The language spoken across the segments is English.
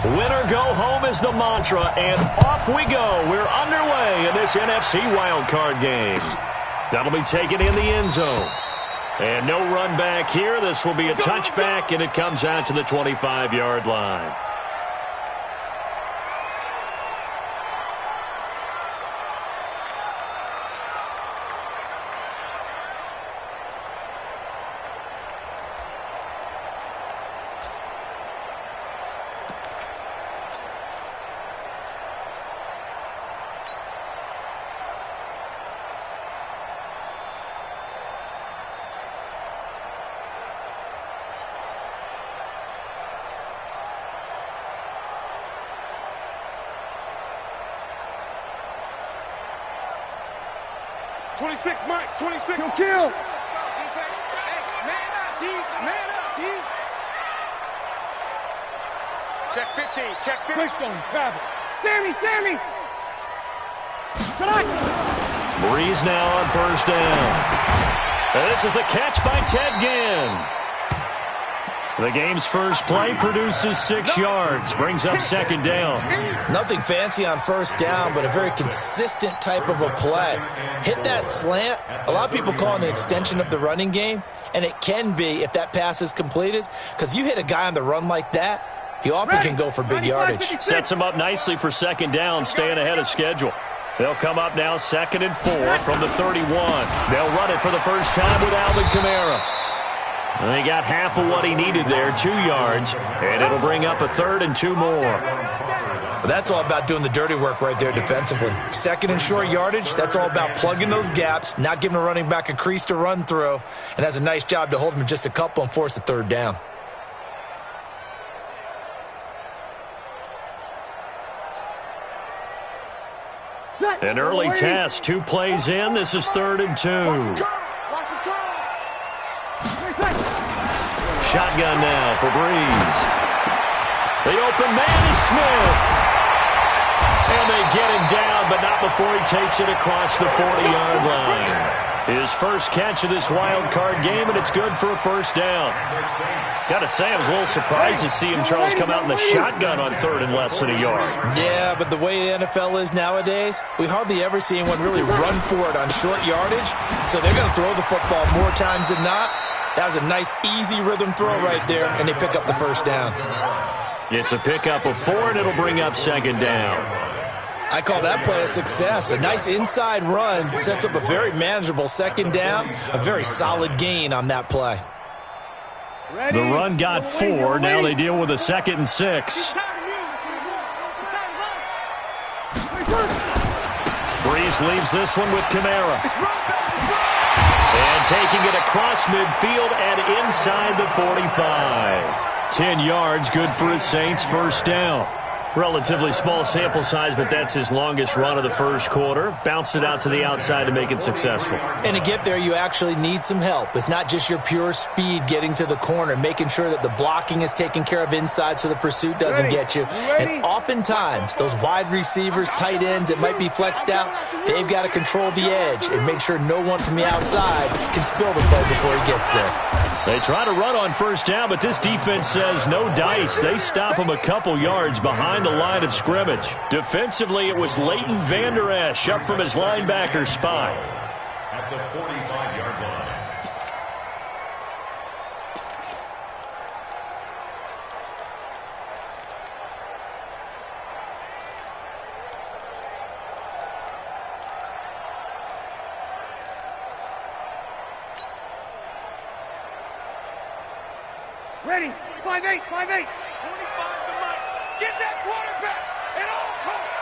Win or go home is the mantra, and off we go. We're underway in this NFC wildcard game. That'll be taken in the end zone. And no run back here. This will be a touchback, and it comes out to the 25-yard line. Mike, 26. Kill. Man up, D. Man up, D. Check 15. Check 15. Christone, travel. Sammy. Breeze now on first down. This is a catch by Ted Ginn. The game's first play produces 6 yards, brings up second down. Nothing fancy on first down, but a very consistent type of a play. Hit that slant. A lot of people call it an extension of the running game, and it can be if that pass is completed, because you hit a guy on the run like that, he often can go for big yardage. Sets him up nicely for second down, staying ahead of schedule. They'll come up now 2nd and 4 from the 31. They'll run it for the first time with Alvin Kamara. They got half of what he needed there, 2 yards, and it'll bring up a 3rd and 2 more. Well, that's all about doing the dirty work right there defensively. 2nd and short yardage, that's all about plugging those gaps, not giving a running back a crease to run through, and has a nice job to hold him just a couple and force a 3rd down. An early test, 2 plays in. This is 3rd and 2. Shotgun now for Breeze. The open man is Smith. And they get him down, but not before he takes it across the 40-yard line. His first catch of this wild card game, and it's good for a first down. Got to say, I was a little surprised to see him, Charles, come out in the shotgun on 3rd and less than a yard. Yeah, but the way the NFL is nowadays, we hardly ever see anyone really run for it on short yardage. So they're going to throw the football more times than not. That was a nice, easy rhythm throw right there, and they pick up the first down. It's a pickup of 4, and it'll bring up second down. I call that play a success. A nice inside run sets up a very manageable second down, a very solid gain on that play. The run got 4. Now they deal with a 2nd and 6. Breeze leaves this one with Kamara. And taking it across midfield and inside the 45. 10 yards, good for his Saints, first down. Relatively small sample size, but that's his longest run of the first quarter. Bounced it out to the outside to make it successful. And to get there, you actually need some help. It's not just your pure speed getting to the corner, making sure that the blocking is taken care of inside so the pursuit doesn't get you. And oftentimes, those wide receivers, tight ends that might be flexed out, they've got to control the edge and make sure no one from the outside can spill the play before he gets there. They try to run on first down, but this defense says no dice. They stop him a couple yards behind the line of scrimmage. Defensively, it was Leighton Vander Esch up from his linebacker spot. At the 45-yard line. Ready, 5-8, 5-8. 25 to Mike. Get that quarterback at all costs.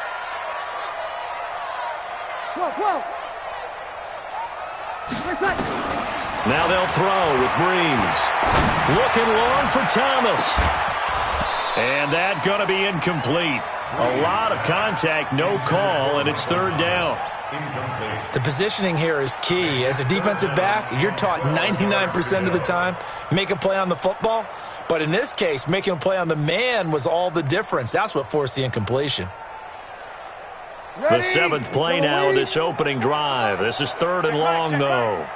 12. Now they'll throw with Breeze. Looking long for Thomas. And that going to be incomplete. A lot of contact, no call, and it's 3rd down. The positioning here is key. As a defensive back, you're taught 99% of the time, make a play on the football. But in this case, making a play on the man was all the difference. That's what forced the incompletion. The 7th play now of this opening drive. This is 3rd and long, though.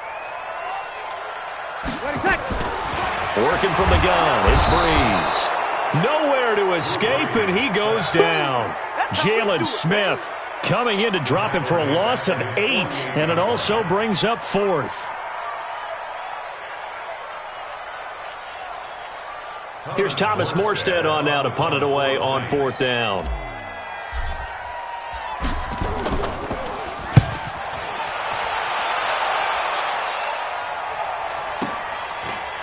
Working from the gun, it's Breeze. Nowhere to escape, and he goes down. Jalen Smith coming in to drop him for a loss of 8, and it also brings up 4th. Here's Thomas Morstead on now to punt it away on 4th down.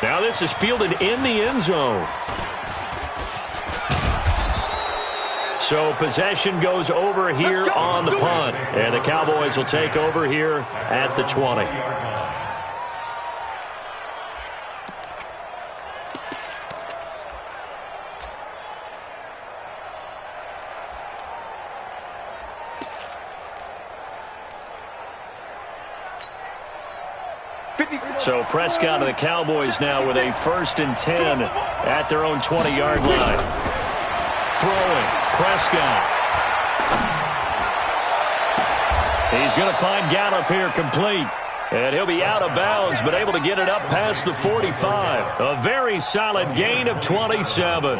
Now this is fielded in the end zone. So possession goes over here on the punt. And the Cowboys will take over here at the 20. So Prescott and the Cowboys now with a 1st and 10 at their own 20-yard line. Throwing, Prescott. He's going to find Gallup here complete. And he'll be out of bounds, but able to get it up past the 45. A very solid gain of 27.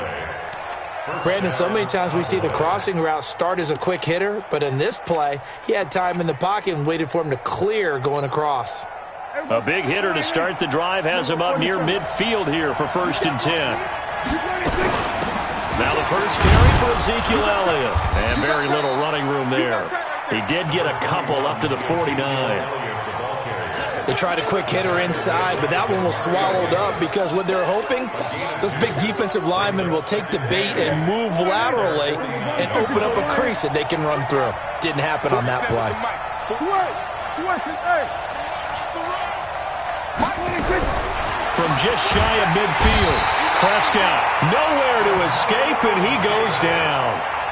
Brandon, so many times we see the crossing route start as a quick hitter, but in this play, he had time in the pocket and waited for him to clear going across. A big hitter to start the drive has him up near midfield here for 1st and 10. Now the first carry for Ezekiel Elliott. And very little running room there. He did get a couple up to the 49. They tried a quick hitter inside, but that one was swallowed up because what they're hoping, those big defensive linemen will take the bait and move laterally and open up a crease that they can run through. Didn't happen on that play. From just shy of midfield, Prescott nowhere to escape, and he goes down.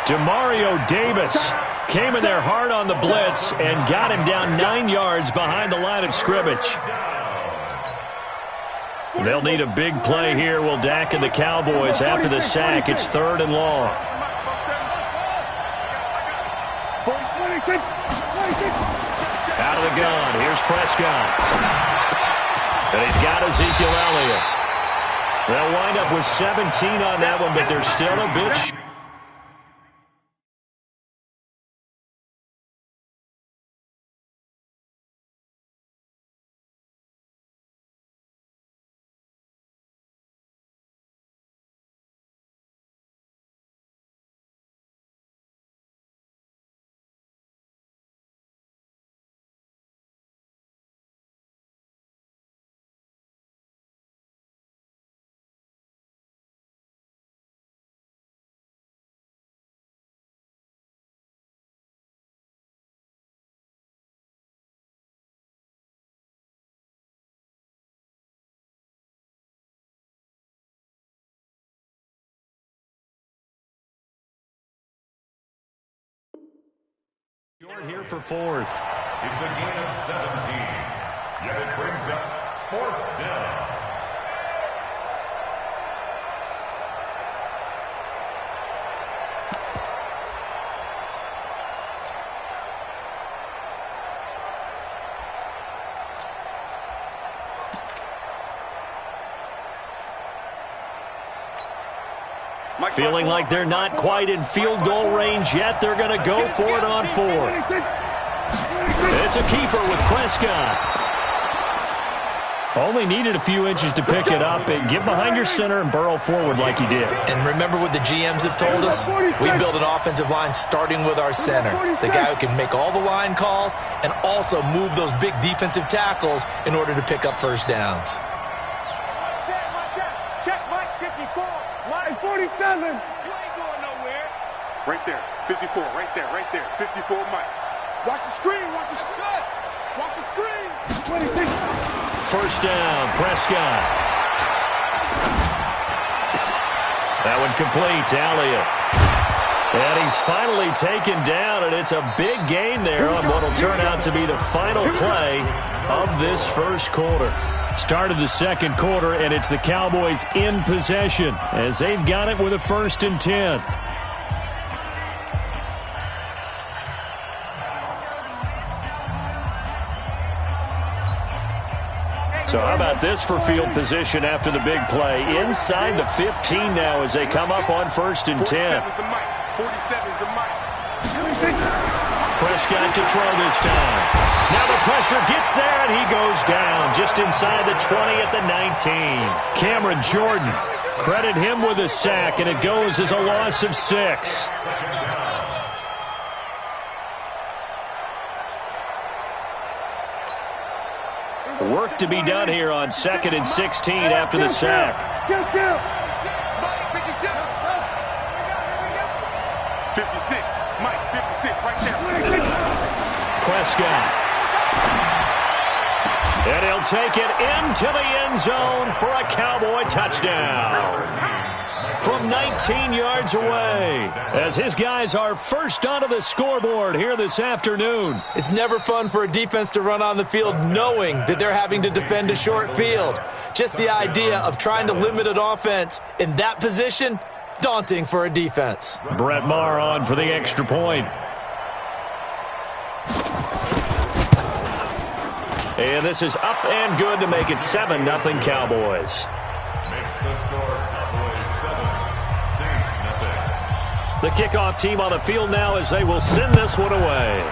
Demario Davis came in there hard on the blitz and got him down 9 yards behind the line of scrimmage. They'll need a big play here, will Dak and the Cowboys after the sack. It's 3rd and long. Out of the gun, here's Prescott. And he's got Ezekiel Elliott. They'll wind up with 17 on that one, but they're still a bit short. Short here for 4th. It's a gain of 17. Yet it brings up 4th down. Feeling like they're not quite in field goal range yet. They're going to go for it on 4th. It's a keeper with Prescott. Only needed a few inches to pick it up and get behind your center and burrow forward like he did. And remember what the GMs have told us? We build an offensive line starting with our center. The guy who can make all the line calls and also move those big defensive tackles in order to pick up first downs. Check Mike 54. Line 47. You ain't going nowhere. Right there. 54. Right there. 54 Mike. Watch the screen. Watch the screen. Watch the screen. 26. First down, Prescott. That one complete to Elliott. And he's finally taken down, and it's a big gain there on what will turn out to be the final play of this first quarter. Start of the second quarter, and it's the Cowboys in possession as they've got it with a 1st and 10. So how about this for field position after the big play? Inside the 15 now as they come up on 1st and 10. 47 is the mic. 47 is the mic. Prescott to throw this time. Now the pressure gets there, and he goes down just inside the 20 at the 19. Cameron Jordan, credit him with a sack, and it goes as a loss of 6. Work to be done here on 2nd and 16 after the sack. 56. Mike, 56 right there. Prescott. And he'll take it into the end zone for a Cowboy touchdown. From 19 yards away, as his guys are first onto the scoreboard here this afternoon. It's never fun for a defense to run on the field knowing that they're having to defend a short field. Just the idea of trying to limit an offense in that position, daunting for a defense. Brett Maher on for the extra point. And this is up and good to make it 7-0 Cowboys. Makes the score Cowboys 7, Saints nothing. The kickoff team on the field now as they will send this one away.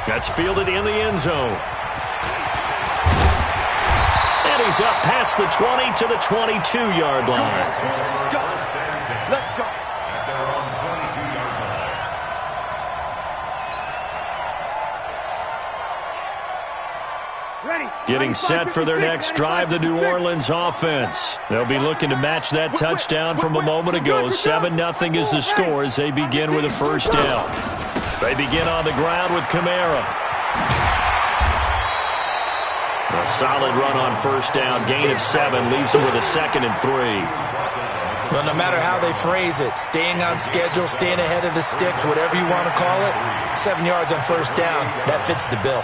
That's fielded in the end zone. And he's up past the 20 to the 22-yard line. Let's go. At their own 22-yard line. Getting set for their next drive, the New Orleans offense. They'll be looking to match that touchdown from a moment ago. 7-0 is the score as they begin with a first down. They begin on the ground with Kamara. A solid run on first down. Gain of 7 leaves them with a 2nd and 3. Well, no matter how they phrase it, staying on schedule, staying ahead of the sticks, whatever you want to call it, 7 yards on first down, that fits the bill.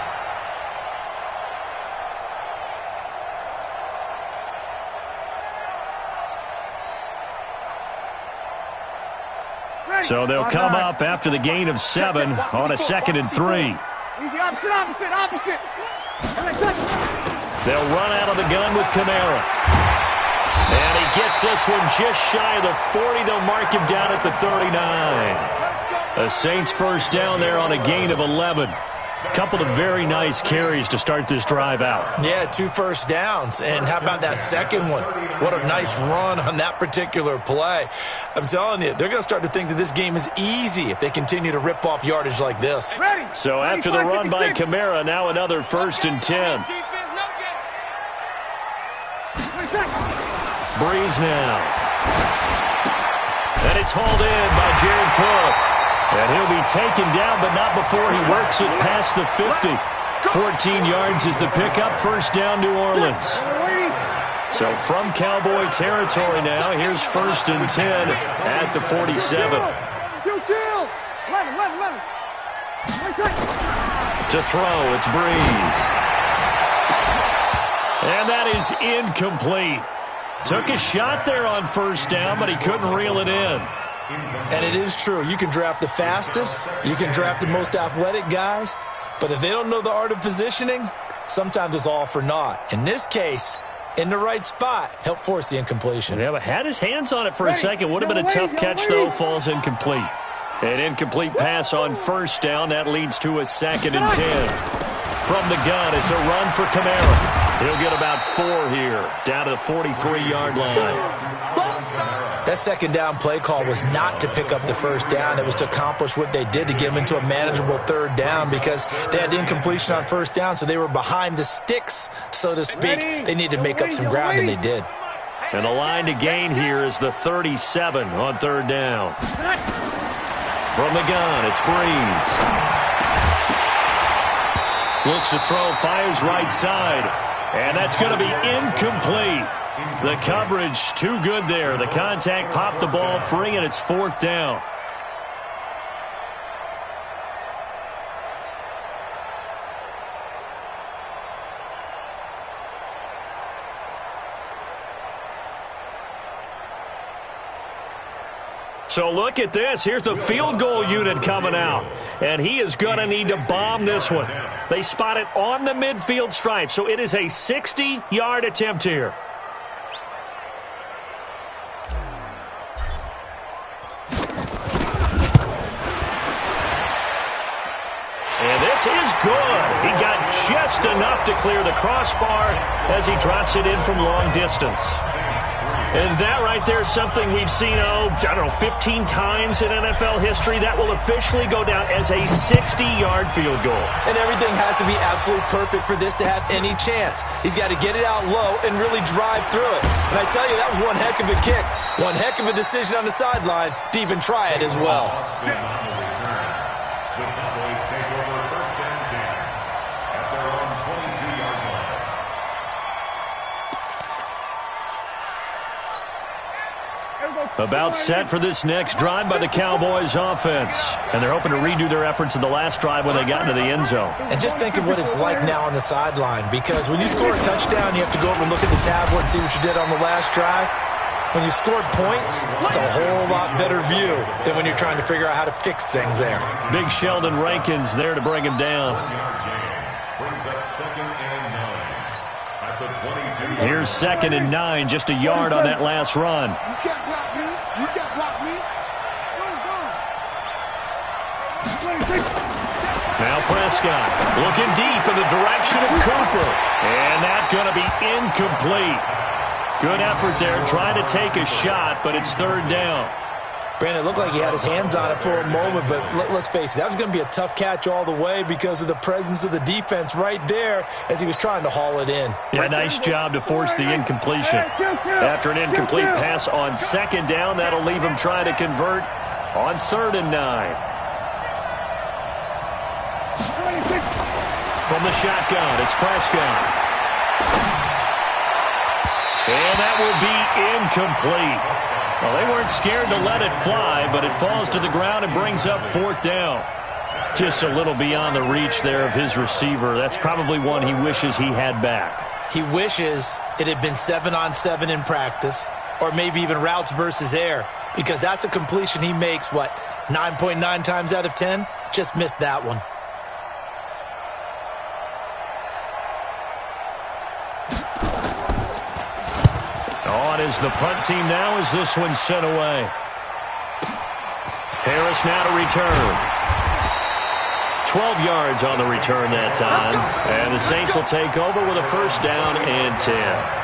So they'll come up after the gain of 7 on a 2nd and 3. Opposite. They'll run out of the gun with Kamara. And he gets this one just shy of the 40. They'll mark him down at the 39. A Saints first down there on a gain of 11. Couple of very nice carries to start this drive out. Yeah, 2 first downs. And how about that second one? What a nice run on that particular play. I'm telling you, they're going to start to think that this game is easy if they continue to rip off yardage like this. So after the run by Kamara, now another 1st and 10. Breeze now. And it's hauled in by Jared Cook. And he'll be taken down, but not before he works it past the 50. 14 yards is the pickup. First down, New Orleans. So from Cowboy territory now, here's 1st and 10 at the 47. To throw, it's Breeze. And that is incomplete. Took a shot there on first down, but he couldn't reel it in. And it is true. You can draft the fastest. You can draft the most athletic guys. But if they don't know the art of positioning, sometimes it's all for naught. In this case, in the right spot, help force the incompletion. Yeah, but had his hands on it for a second. Would have been a tough catch, though. Falls incomplete. An incomplete pass on first down. That leads to a 2nd and 10. From the gun, it's a run for Kamara. He'll get about 4 here, down to the 43-yard line. That second down play call was not to pick up the first down. It was to accomplish what they did to get them into a manageable 3rd down because they had incompletion on first down, so they were behind the sticks, so to speak. They needed to make up some ground, and they did. And the line to gain here is the 37 on 3rd down. From the gun, it's Breeze. Looks to throw, fires right side. And that's going to be incomplete. The coverage too good there. The contact popped the ball free, and it's 4th down. So look at this. Here's the field goal unit coming out. And he is going to need to bomb this one. They spot it on the midfield stripe. So it is a 60-yard attempt here. And this is good. He got just enough to clear the crossbar as he drops it in from long distance. And that right there is something we've seen, 15 times in NFL history. That will officially go down as a 60-yard field goal. And everything has to be absolutely perfect for this to have any chance. He's got to get it out low and really drive through it. And I tell you, that was one heck of a kick. One heck of a decision on the sideline to even try it as well. The Cowboys take over first and 10 at their own 22-yard line. About set for this next drive by the Cowboys offense. And they're hoping to redo their efforts in the last drive when they got into the end zone. And just think of what it's like now on the sideline, because when you score a touchdown, you have to go over and look at the tablet and see what you did on the last drive. When you scored points, it's a whole lot better view than when you're trying to figure out how to fix things there. Big Sheldon Rankins there to bring him down. Brings up 2nd and 9 at the 22. Here's 2nd and 9, just a yard on that last run. You can't block me. You can't block me. Now Prescott looking deep in the direction of Cooper. And that's going to be incomplete. Good effort there, trying to take a shot, but it's 3rd down. Brandon, it looked like he had his hands on it for a moment, but let's face it, that was going to be a tough catch all the way because of the presence of the defense right there as he was trying to haul it in. Yeah, nice job to force the incompletion. After an incomplete pass on 2nd down, that'll leave him trying to convert on 3rd and 9. From the shotgun, it's Prescott. And that will be incomplete. Well, they weren't scared to let it fly, but it falls to the ground and brings up 4th down. Just a little beyond the reach there of his receiver. That's probably one he wishes he had back. He wishes it had been 7-on-7 in practice, or maybe even routes versus air, because that's a completion he makes, 9.9 times out of 10? Just missed that one. As the punt team now as this one's sent away. Harris now to return. 12 yards on the return that time. And the Saints will take over with a 1st down and 10.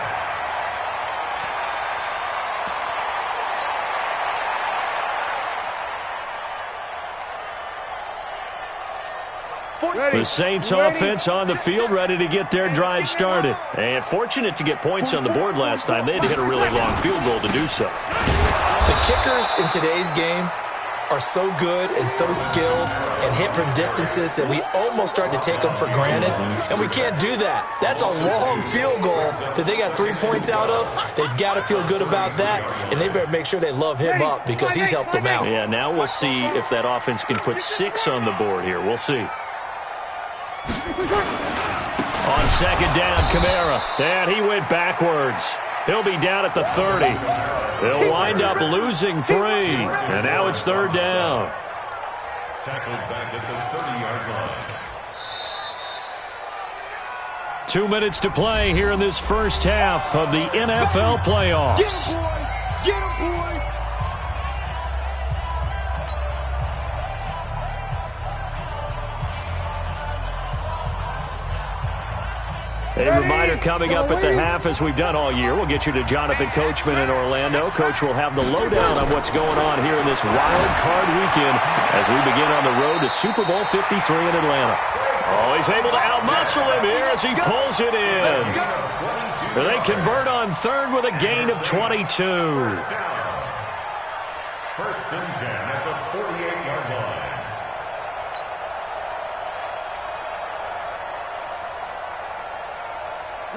The Saints offense on the field, ready to get their drive started. And fortunate to get points on the board last time. They had to hit a really long field goal to do so. The kickers in today's game are so good and so skilled and hit from distances that we almost start to take them for granted. And we can't do that. That's a long field goal that they got 3 points out of. They've got to feel good about that, and they better make sure they love him up because he's helped them out. Yeah, now we'll see if that offense can put 6 on the board here. We'll see. On 2nd down, Kamara. And he went backwards. He'll be down at the 30. They'll wind up losing 3. And now it's 3rd down. Tackled back at the 30-yard line. 2 minutes to play here in this first half of the NFL playoffs. Get him, boy. Get him, boy. A reminder coming up at the half, as we've done all year. We'll get you to Jonathan Coachman in Orlando. Coach will have the lowdown on what's going on here in this wild card weekend as we begin on the road to Super Bowl 53 in Atlanta. Oh, he's able to outmuscle him here as he pulls it in. They convert on 3rd with a gain of 22. 1st and 10 at the 48-yard line.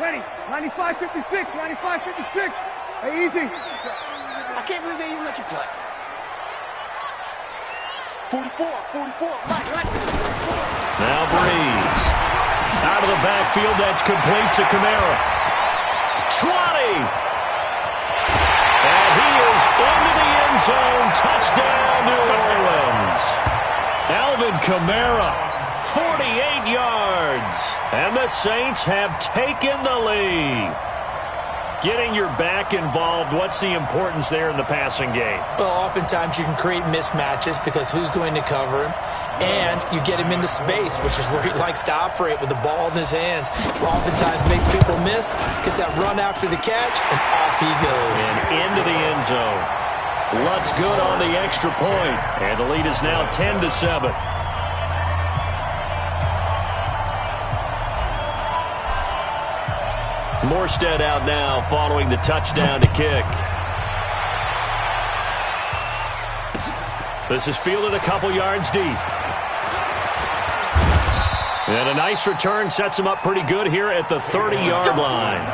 Ready, 95, 56, 95, 56. Hey, easy. I can't believe they even let you play. 44, right. Now Breeze. Out of the backfield, that's complete to Kamara. 20. And he is into the end zone. Touchdown, New Orleans. Alvin Kamara, 48 yards. And the Saints have taken the lead. Getting your back involved, what's the importance there in the passing game? Well, oftentimes you can create mismatches because who's going to cover him? And you get him into space, which is where he likes to operate with the ball in his hands. Oftentimes makes people miss, gets that run after the catch, and off he goes. And into the end zone. Lutz good on the extra point, and the lead is now 10-7. Morstead out now following the touchdown to kick. This is fielded a couple yards deep. And a nice return sets him up pretty good here at the 30-yard line.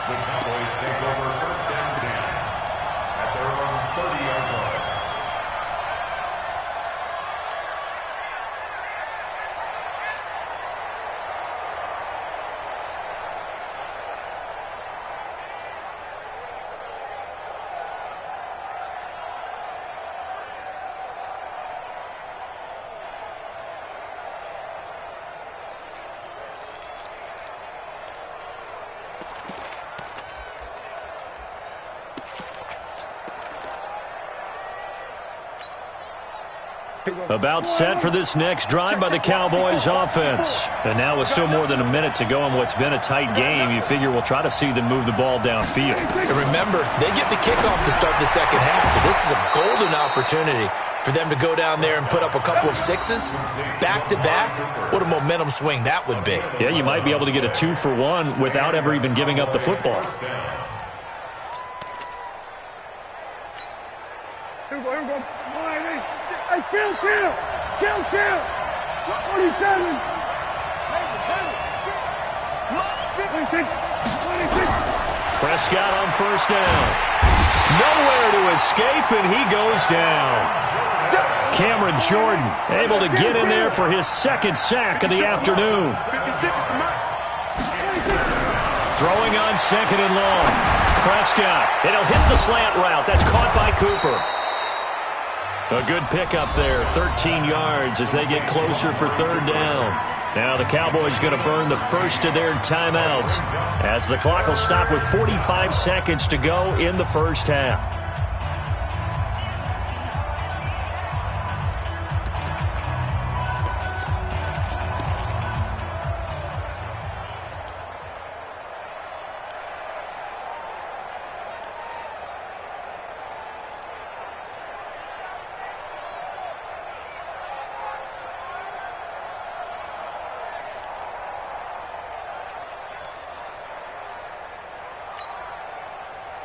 The Cowboys take over first down 10 at their own 30-yard line. About set for this next drive by the Cowboys offense. And now with still more than a minute to go in what's been a tight game, you figure we'll try to see them move the ball downfield. And remember, they get the kickoff to start the second half, so this is a golden opportunity for them to go down there and put up a couple of sixes back-to-back. What a momentum swing that would be. Yeah, you might be able to get a 2-for-1 without ever even giving up the football. Here we go. Hey, kill! 47. Prescott on first down. Nowhere to escape, and he goes down. Cameron Jordan able to get in there for his second sack of the afternoon. Throwing on second and long. Prescott, and he'll hit the slant route. That's caught by Cooper. A good pickup there, 13 yards as they get closer for third down. Now the Cowboys going to burn the first of their timeouts as the clock will stop with 45 seconds to go in the first half.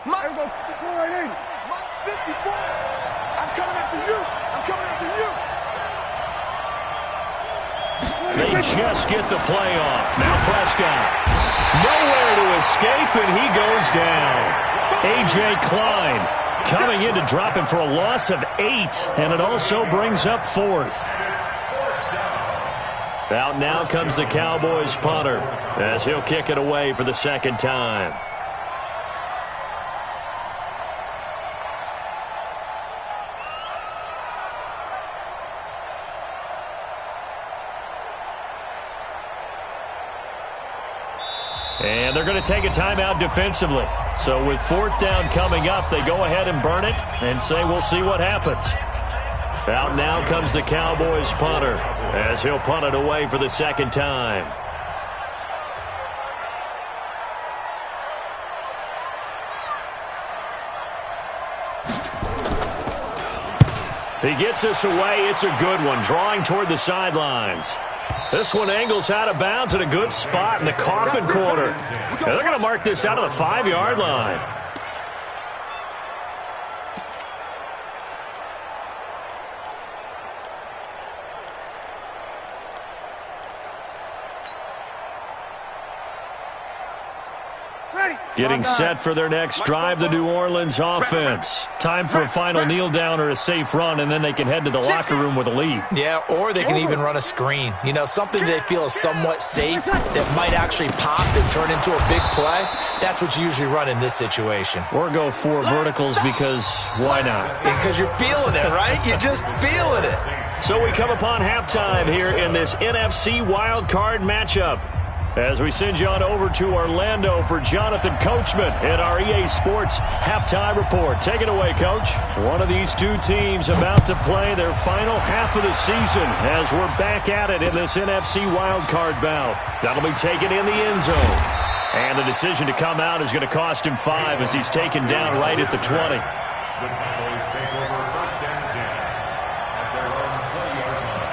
Mike, 54 right in. Mike, 54. I'm coming after you. They just get the play off. Now Prescott. Nowhere to escape, and he goes down. A.J. Klein coming in to drop him for a loss of 8, and it also brings up fourth. Out now comes the Cowboys punter as he'll kick it away for the second time. And they're going to take a timeout defensively. So with fourth down coming up, they go ahead and burn it and say we'll see what happens. Out now comes the Cowboys punter as he'll punt it away for the second time. He gets this away. It's a good one, drawing toward the sidelines. This one angles out of bounds at a good spot in the coffin corner. And they're going to mark this out of the 5-yard line. Ready. Getting set for their next drive, the New Orleans offense. Time for a final kneel down or a safe run, and then they can head to the locker room with a lead. Yeah, or they can even run a screen. You know, something they feel is somewhat safe that might actually pop and turn into a big play. That's what you usually run in this situation. Or go 4 verticals because why not? Because you're feeling it, right? You're just feeling it. So we come upon halftime here in this NFC wildcard matchup. As we send you on over to Orlando for Jonathan Coachman in our EA Sports Halftime Report. Take it away, Coach. One of these two teams about to play their final half of the season as we're back at it in this NFC wildcard bout. That'll be taken in the end zone. And the decision to come out is going to cost him 5 as he's taken down right at the 20. The Cowboys take over first and 10 at their own 20-yard line.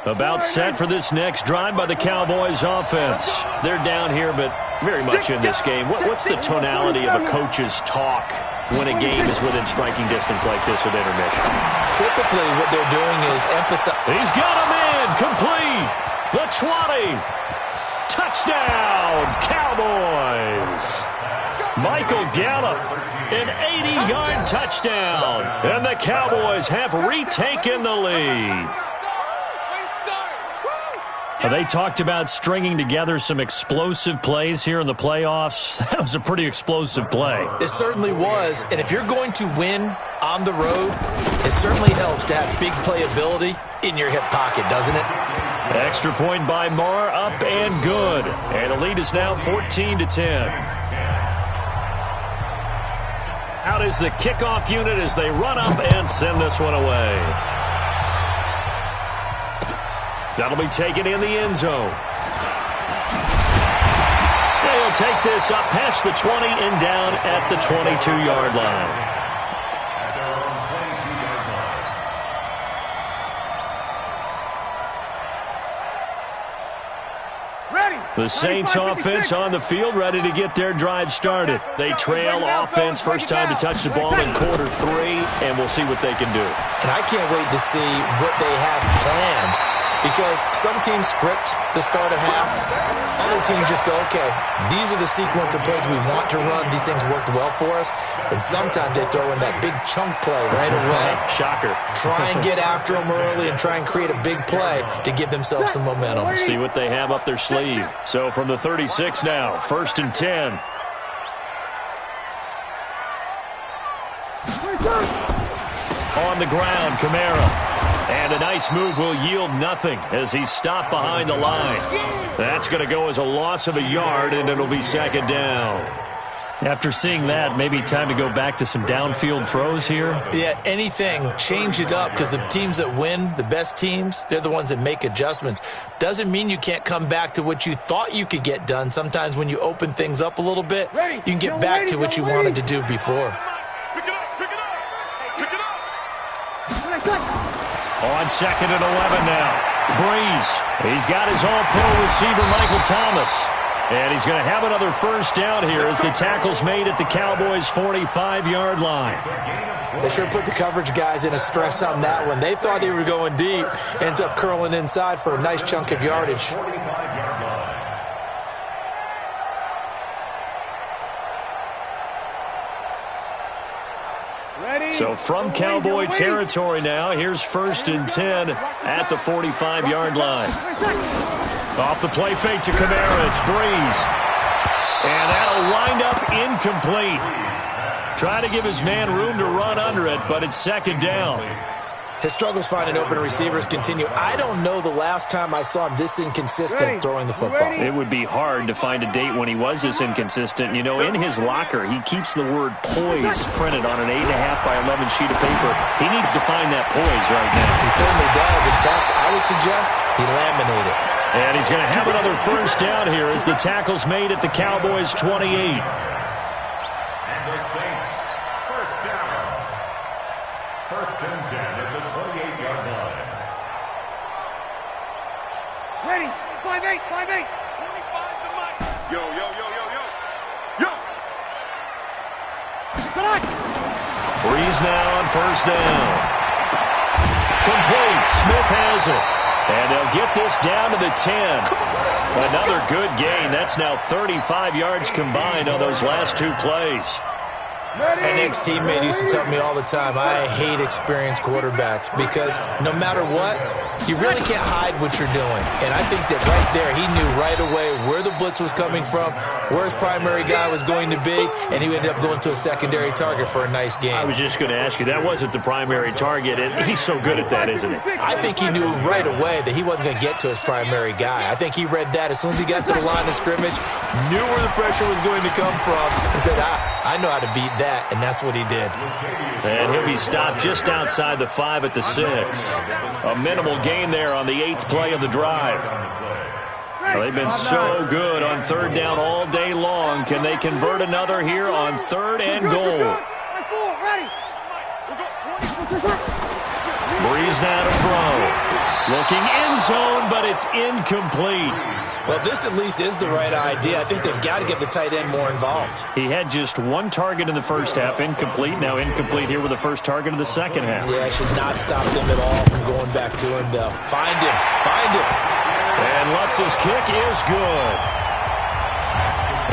About set for this next drive by the Cowboys offense. They're down here, but very much in this game. What's the tonality of a coach's talk when a game is within striking distance like this at intermission? Typically, what they're doing is emphasize. He's got him in. Complete. The 20. Touchdown, Cowboys. Michael Gallup, an 80-yard touchdown. And the Cowboys have retaken the lead. They talked about stringing together some explosive plays here in the playoffs. That was a pretty explosive play. It certainly was. And if you're going to win on the road, it certainly helps to have big playability in your hip pocket, doesn't it? Extra point by Marr, up and good. And the lead is now 14-10. Out is the kickoff unit as they run up and send this one away. That'll be taken in the end zone. They'll take this up past the 20 and down at the 22-yard line. At their own 22-yard line. Ready. The Saints offense on the field, ready to get their drive started. They trail offense, first time to touch the ball in quarter 3, and we'll see what they can do. And I can't wait to see what they have planned. Because some teams script to start a half. Other teams just go, okay, these are the sequence of plays we want to run. These things worked well for us. And sometimes they throw in that big chunk play right away. Shocker. Try and get after them early and try and create a big play to give themselves some momentum. See what they have up their sleeve. So from the 36 now, first and 10. On the ground, Kamara. And a nice move will yield nothing as he's stopped behind the line. That's going to go as a loss of a yard, and it'll be second down. After seeing that, maybe time to go back to some downfield throws here. Yeah, anything. Change it up because the teams that win, the best teams, they're the ones that make adjustments. Doesn't mean you can't come back to what you thought you could get done. Sometimes when you open things up a little bit, you can get back to what you wanted to do before. On second and 11 now. Breeze. He's got his all-pro receiver, Michael Thomas. And he's going to have another first down here as the tackle's made at the Cowboys' 45-yard line. They sure put the coverage guys in a stress on that one. They thought they were going deep. Ends up curling inside for a nice chunk of yardage. So from Cowboy territory now, here's first and 10 at the 45-yard line. Off the play fake to Kamara, it's Breeze. And that'll wind up incomplete. Trying to give his man room to run under it, but it's second down. His struggles finding open receivers continue. I don't know the last time I saw him this inconsistent throwing the football. It would be hard to find a date when he was this inconsistent. You know, in his locker, he keeps the word poise printed on an 8.5 by 11 sheet of paper. He needs to find that poise right now. He certainly does. In fact, I would suggest he laminate it. And he's going to have another first down here as the tackle's made at the Cowboys' 28. And the Saints, first down. First and 10 at the 28-yard line. Ready. 5-8, 5-8. 25 to Mike. Yo, yo, yo, yo, yo. Yo. Breeze now on first down. Complete. Smith has it. And they'll get this down to the 10. Another good gain. That's now 35 yards combined on those last two plays. An ex-teammate used to tell me all the time, I hate experienced quarterbacks because no matter what, you really can't hide what you're doing. And I think that right there, he knew right away where the blitz was coming from, where his primary guy was going to be, and he ended up going to a secondary target for a nice game. I was just going to ask you, that wasn't the primary target, and he's so good at that, isn't he? I think he knew right away that he wasn't going to get to his primary guy. I think he read that as soon as he got to the line of scrimmage, knew where the pressure was going to come from, and said, I know how to beat that, and that's what he did. And he'll be stopped just outside the 5 at the 6. A minimal gain there on the 8th play of the drive. Well, they've been so good on third down all day long. Can they convert another here on 3rd and goal? Breeze now to throw. Looking end zone, but it's incomplete. Well, this at least is the right idea. I think they've got to get the tight end more involved. He had just one target in the first half, incomplete. Now incomplete here with the first target of the second half. Yeah, it should not stop them at all from going back to him, though. Find him. Find him. And Lutz's kick is good.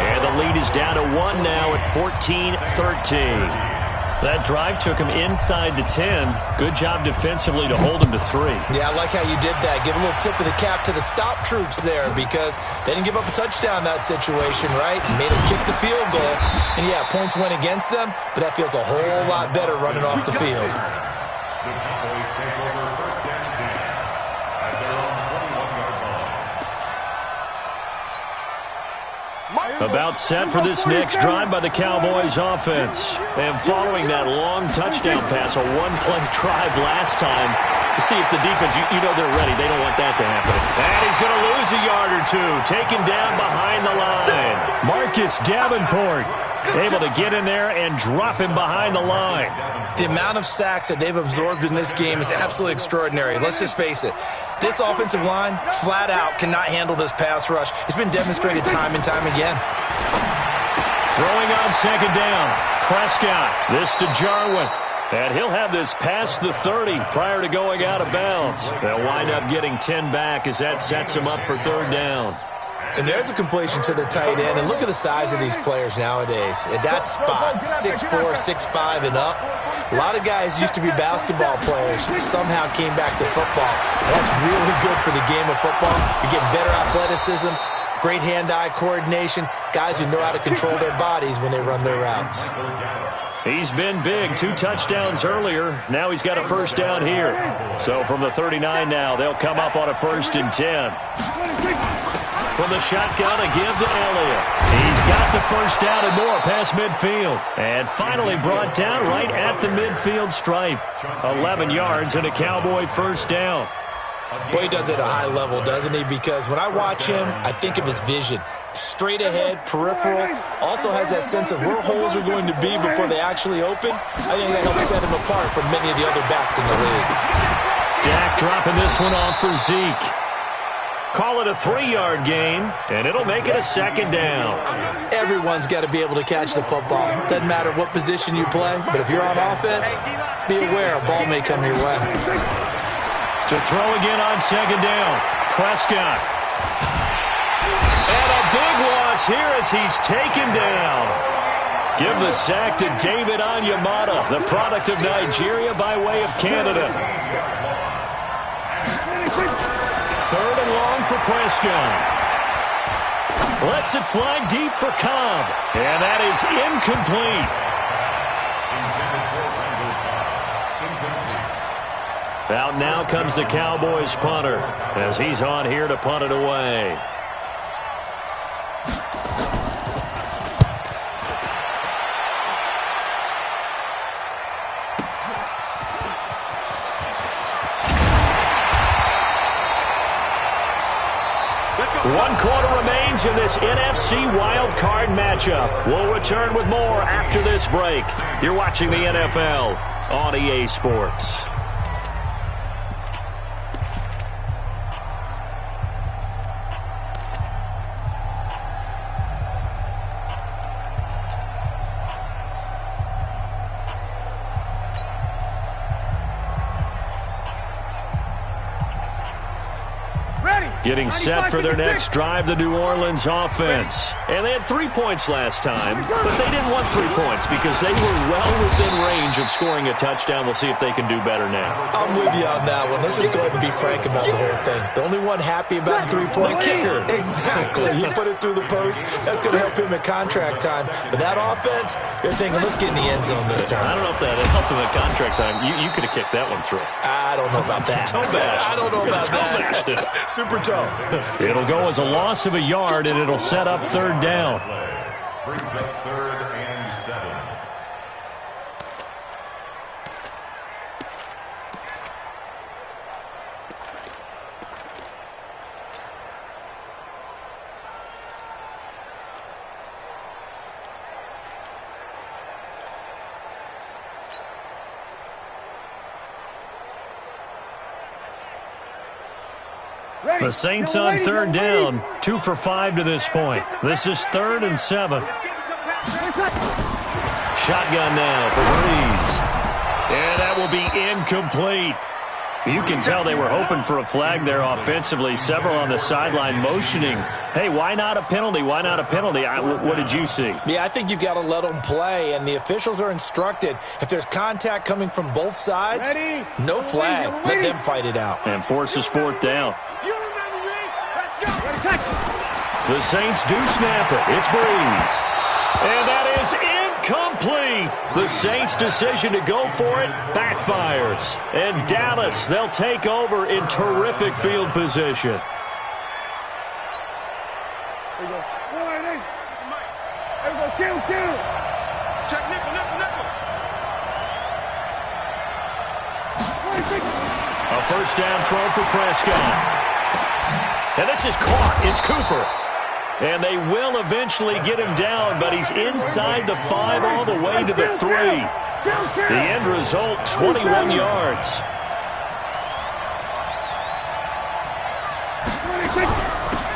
And the lead is down to 1 now at 14-13. That drive took him inside the 10. Good job defensively to hold him to 3. Yeah, I like how you did that. Give a little tip of the cap to the stop troops there because they didn't give up a touchdown in that situation, right? Made them kick the field goal. And, yeah, points went against them, but that feels a whole lot better running off the field. The Cowboys take over first and 10 at their own 21-yard line. About set for this next drive by the Cowboys offense. And following that long touchdown pass, a one-play drive last time, to see if the defense, you know they're ready. They don't want that to happen. And he's going to lose a yard or two. Taken down behind the line. Marcus Davenport able to get in there and drop him behind the line. The amount of sacks that they've absorbed in this game is absolutely extraordinary. Let's just face it. This offensive line, flat out, cannot handle this pass rush. It's been demonstrated time and time again. Throwing on second down. Prescott. This to Jarwin. And he'll have this past the 30 prior to going out of bounds. They'll wind up getting 10 back as that sets him up for third down. And there's a completion to the tight end. And look at the size of these players nowadays. At that spot, 6'4", 6'5", and up. A lot of guys used to be basketball players, somehow came back to football. And that's really good for the game of football. You're getting better athleticism, great hand-eye coordination, guys who know how to control their bodies when they run their routes. He's been big. 2 touchdowns earlier. Now he's got a first down here. So from the 39 now, they'll come up on a 1st and 10. From the shotgun, a give to Elliott. He's got the first down and more past midfield. And finally brought down right at the midfield stripe. 11 yards and a Cowboy first down. Boy, he does it at a high level, doesn't he? Because when I watch him, I think of his vision. Straight ahead, peripheral. Also has that sense of where holes are going to be before they actually open. I think that helps set him apart from many of the other backs in the league. Dak dropping this one off for Zeke. Call it a 3-yard gain, and it'll make it a second down. Everyone's got to be able to catch the football. Doesn't matter what position you play, but if you're on offense, be aware a ball may come your way. To throw again on second down, Prescott. And a big loss here as he's taken down. Give the sack to David Onyemata, the product of Nigeria by way of Canada. 3rd and long for Prescott. Lets it fly deep for Cobb. And that is incomplete. Out now comes the Cowboys punter as he's on here to punt it away. One quarter remains in this NFC Wild Card matchup. We'll return with more after this break. You're watching the NFL on EA Sports. Getting set for their next drive, the New Orleans offense. And they had 3 points last time, but they didn't want 3 points because they were well within range of scoring a touchdown. We'll see if they can do better now. I'm with you on that one. Let's just go ahead and be frank about the whole thing. The only one happy about the 3-point kicker. Exactly. He put it through the post. That's going to help him at contract time. But that offense, they're thinking, let's get in the end zone this time. I don't know if that helped him at contract time. You could have kicked that one through. I don't know about that. I don't know about that. Super toe. It'll go as a loss of a yard, and it'll set up 3rd down. Brings up 3rd and 7. The Saints on 3rd down, 2 for 5 to this point. This is 3rd and 7. Shotgun now for Breeze. And that will be incomplete. You can tell they were hoping for a flag there offensively. Several on the sideline motioning. Hey, why not a penalty? Why not a penalty? What did you see? Yeah, I think you've got to let them play, and the officials are instructed. If there's contact coming from both sides, no flag. Let them fight it out. And forces 4th down. The Saints do snap it. It's Breeze. And that is incomplete. The Saints' decision to go for it backfires. And Dallas, they'll take over in terrific field position. There we go. There we go. Kill. Check nickel. A 1st down throw for Prescott. And this is caught. It's Cooper. And they will eventually get him down, but he's inside the 5 all the way to the 3. The end result, 21 yards.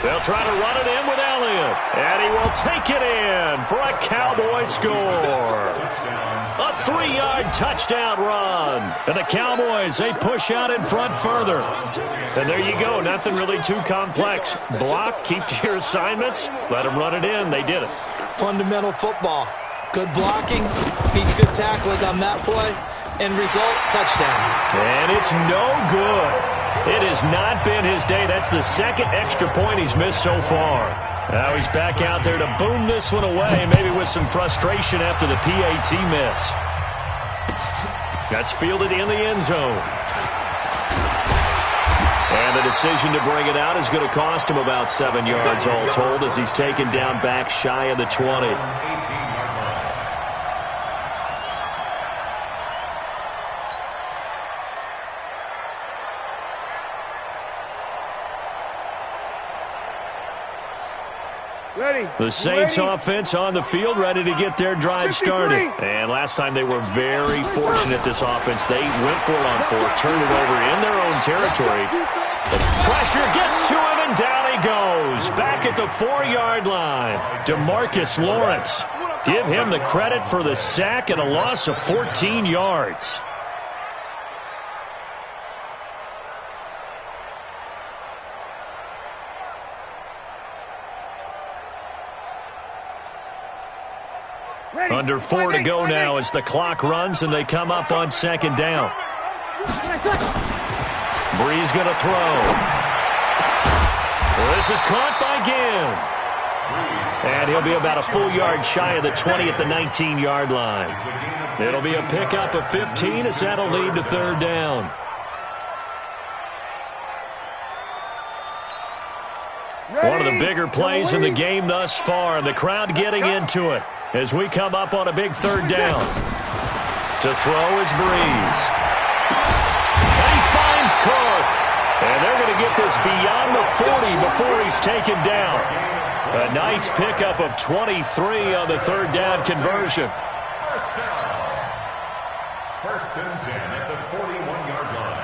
They'll try to run it in with Elliott. And he will take it in for a Cowboy score. A 3-yard touchdown run. And the Cowboys, they push out in front further. And there you go. Nothing really too complex. Block, keep to your assignments, let them run it in. They did it. Fundamental football. Good blocking, beats good tackling on that play, and result, touchdown. And it's no good. It has not been his day. That's the 2nd extra point he's missed so far. Now he's back out there to boom this one away, maybe with some frustration after the PAT miss. That's fielded in the end zone. And the decision to bring it out is going to cost him about 7 yards all told as he's taken down back shy of the 20. The Saints offense on the field, ready to get their drive started. And last time they were very fortunate, this offense. They went for it on 4th, turned it over in their own territory. The pressure gets to him, and down he goes. Back at the 4-yard line. DeMarcus Lawrence. Give him the credit for the sack and a loss of 14 yards. Under 4 to go now as the clock runs and they come up on 2nd down. Breeze going to throw. This is caught by Ginn. And he'll be about a full yard shy of the 20 at the 19-yard line. It'll be a pickup of 15 as that'll lead to 3rd down. One of the bigger plays in the game thus far, and the crowd getting into it as we come up on a big 3rd down. To throw is Breeze. And he finds Cook. And they're going to get this beyond the 40 before he's taken down. A nice pickup of 23 on the 3rd down conversion. 1st and 10 at the 41-yard line.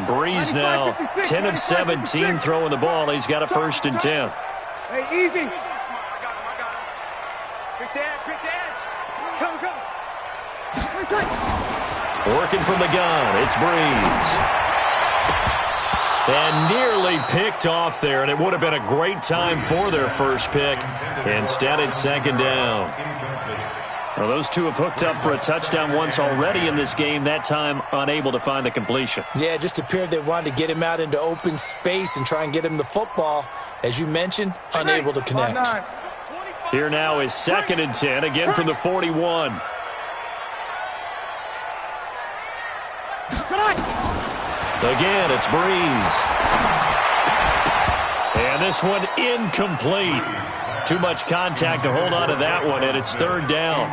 Breeze now 10 of 17 throwing the ball. He's got a 1st and 10. Hey, easy. Quick dance. Come. Working from the gun, it's Breeze. And nearly picked off there, and it would have been a great time for their first pick. Instead, it's second down. Well, those two have hooked up for a touchdown once already in this game, that time unable to find the completion. Yeah, it just appeared they wanted to get him out into open space and try and get him the football. As you mentioned, unable to connect. Here now is 2nd and 10, again from the 41. Again, it's Breeze. And this one incomplete. Too much contact to hold on to that one, and it's 3rd down.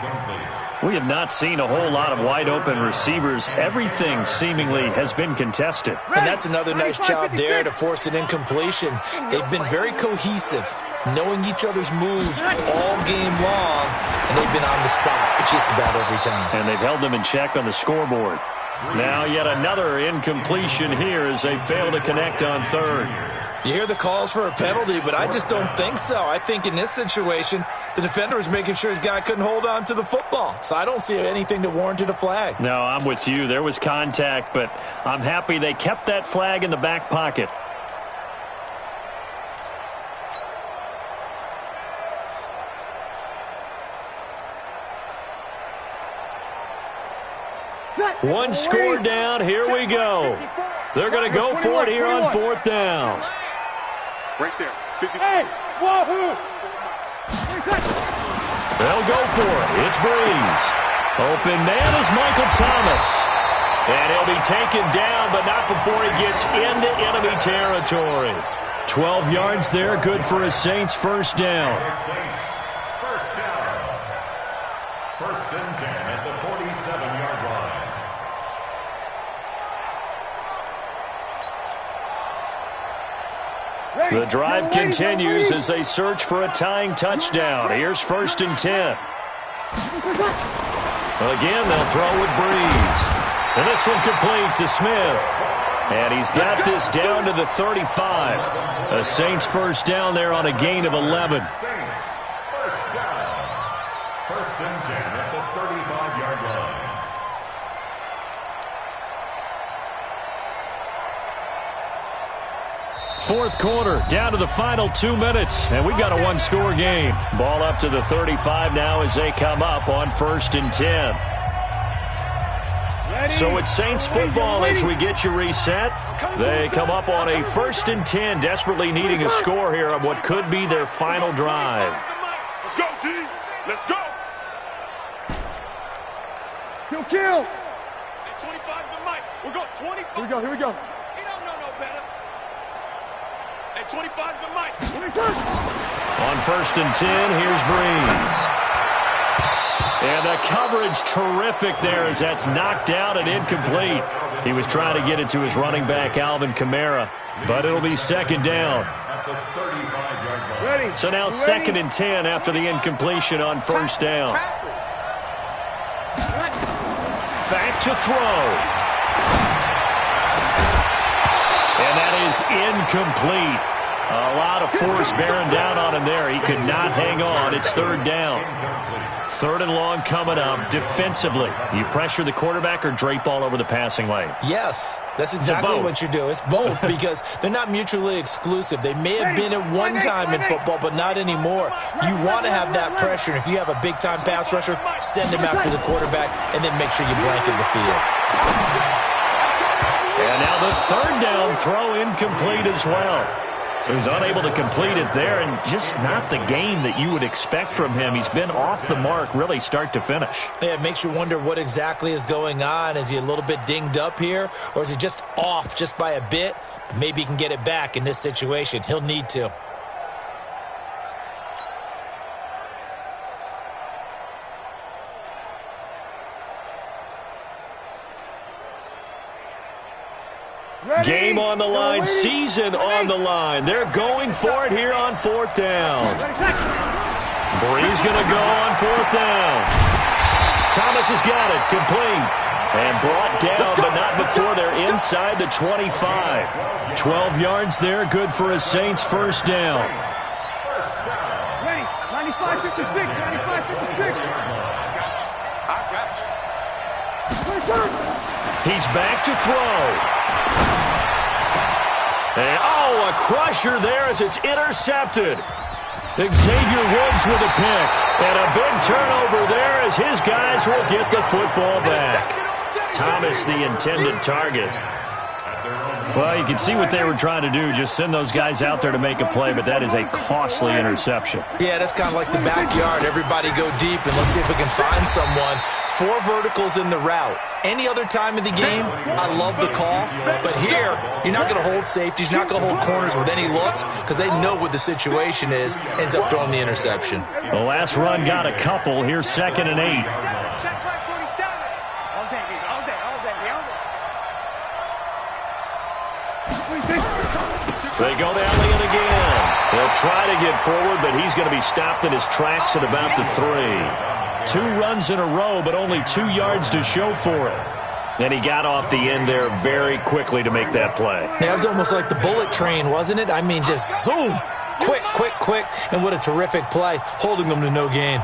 We have not seen a whole lot of wide-open receivers. Everything seemingly has been contested. And that's another nice job there to force an incompletion. They've been very cohesive, knowing each other's moves all game long, and they've been on the spot just about every time. And they've held them in check on the scoreboard. Now yet another incompletion here as they fail to connect on 3rd. You hear the calls for a penalty, but I just don't think so. I think in this situation, the defender was making sure his guy couldn't hold on to the football. So I don't see anything that warranted a flag. No, I'm with you. There was contact, but I'm happy they kept that flag in the back pocket. One score down. Here we go. They're going to go for it here on 4th down. Right there. 50. Hey, wahoo! They'll go for it. It's Breeze. Open man is Michael Thomas. And he'll be taken down, but not before he gets into enemy territory. 12 yards there, good for a Saints first down. First down. 1st and 10 at the 47-yard line. The drive continues as they search for a tying touchdown. Here's 1st and 10. Again, they'll throw with Breeze. And this one complete to Smith. And he's got this down to the 35. A Saints first down there on a gain of 11. Saints first down. 1st and 10 at the 35-yard line. Fourth quarter, down to the final 2 minutes, and we've got a one-score game. Ball up to the 35 now as they come up on 1st and 10. So it's Saints football as we get you reset. They come up on a 1st and 10, desperately needing a score here on what could be their final drive. Let's go, D. Let's go. Kill. Hey, 25 the mic. We're going 25. Here we go, here we go. He don't know no better. Hey, 25 the mic. 21st. On 1st and 10, here's Breeze. And the coverage terrific there as that's knocked out and incomplete. He was trying to get it to his running back, Alvin Kamara, but it'll be 2nd down. Ready. So now 2nd and 10 after the incompletion on 1st down. Back to throw. And that is incomplete. A lot of force bearing down on him there. He could not hang on. It's 3rd down. 3rd and long coming up. Defensively, you pressure the quarterback or drape all over the passing lane? Yes, that's exactly what you do. It's both because they're not mutually exclusive. They may have been at one time in football, but not anymore. You want to have that pressure. If you have a big-time pass rusher, send him after the quarterback, and then make sure you blanket the field. And now the 3rd down throw incomplete as well. So he's unable to complete it there, and just not the game that you would expect from him. He's been off the mark really start to finish. Yeah, it makes you wonder what exactly is going on. Is he a little bit dinged up here, or is he just off just by a bit? Maybe he can get it back in this situation. He'll need to. Game on the line, season on the line. They're going for it here on 4th down. Breeze going to go on 4th down. Thomas has got it, complete. And brought down, but not before they're inside the 25. 12 yards there, good for a Saints first down. Ready. 95-56. 95-56. I got you. 21st. He's back to throw. And, oh, a crusher there as it's intercepted. Xavier Woods with a pick. And a big turnover there as his guys will get the football back. Thomas, the intended target. Well, you can see what they were trying to do, just send those guys out there to make a play, but that is a costly interception. Yeah, that's kind of like the backyard. Everybody go deep, and let's see if we can find someone. 4 verticals in the route. Any other time of the game, I love the call. But here, you're not going to hold safeties, you're not going to hold corners with any looks because they know what the situation is, ends up throwing the interception. The last run got a couple. Here's 2nd and 8. They go down Leon again. They'll try to get forward, but he's going to be stopped in his tracks at about the 3. 2 runs in a row, but only 2 yards to show for it. And he got off the end there very quickly to make that play. Yeah, it was almost like the bullet train, wasn't it? I mean, just zoom. Quick, quick, quick. And what a terrific play, holding them to no gain.